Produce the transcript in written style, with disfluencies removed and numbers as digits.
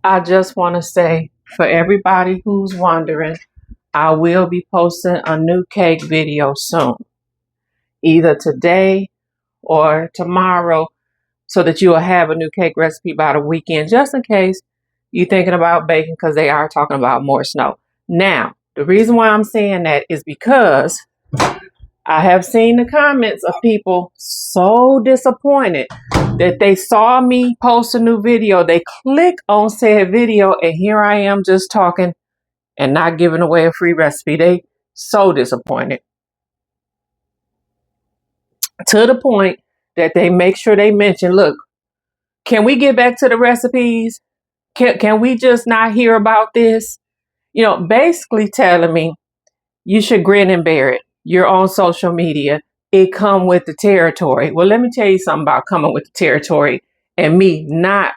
I just want to say for everybody who's wondering, I will be posting a new cake video soon, either today or tomorrow, so that you will have a new cake recipe by the weekend, just in case you're thinking about baking, because they are talking about more snow. Now, the reason why I'm saying that is because I have seen the comments of people so disappointed that they saw me post a new video. They click on said video, and here I am just talking and not giving away a free recipe. They so disappointed to the point that they make sure they mention, look, can we get back to the recipes? Can we just not hear about this? Basically telling me you should grin and bear it. You're on social media. It come with the territory. Well, let me tell you something about coming with the territory and me not